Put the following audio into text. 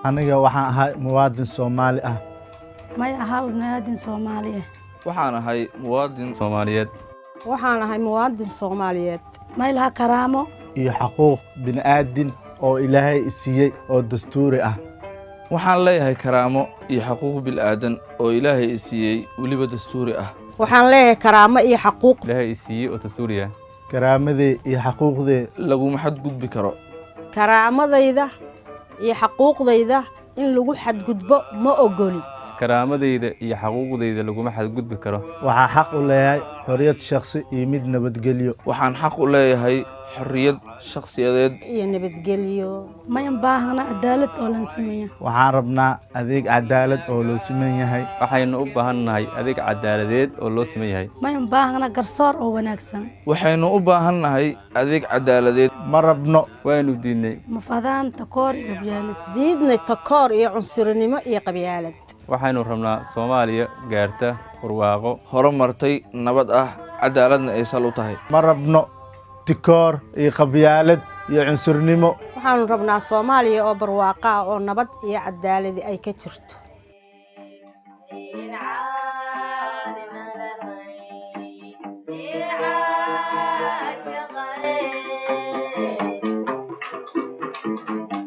aniga waxaan ahay muwaadin Soomaali ah. may aha muwaadin Soomaali ah. waxaan ahay muwaadin Soomaaliyeed. waxaan ahay muwaadin Soomaaliyeed. may laha karaamo iyo xuquuq bini'aadin oo Ilaahay siiyay oo dastuuri ah. waxaan leeyahay karaamo iyo xuquuq bilaadan oo Ilaahay siiyay waliba dastuuri ah. waxaan leeyahay karaamo iyo xuquuq Ilaahay siiyay oo dastuuri ah. karaamadii iyo xuquuqdii laguma xadgudbi karo. karaamadayda iyo xuquuqdayda in lagu xadgudbo ma ogoli. karaamadayda iyo xuquuqdayda laguma xadgudbi karo. waxaa xaq u leeyahay xorriyad shakhsi iyo mid nabadgelyo. waxaan xaq u leeyahay xorriyad shakhsiyadeed iyo nabadgelyo. may baahna cadaalad oo lan sameeyo. waxaan rabnaa adeeg cadaalad oo loo siman yahay. waxaynu u baahannahay adeeg cadaaladeed oo loo siman yahay. may baahna garsoor oo wanaagsan. waxaynu u baahannahay adeeg cadaaladeed. ma rabno waanu diidnay. mafadaan takoor iyo qabyaalad. diidnay takoor iyo cunsurinimo iyo qabyaalad. waxaynu rabnaa Soomaaliya gaarta barwaaqo horumartay nabad ah cadaaladna ay sal u tahay. ma rabno tikoor iyo qabyaalad iyo cunsurnimo. waxaanu rabnaa Soomaaliya oo barwaaqo ah oo nabad iyo cadaalad ay ka jirto. Yeah.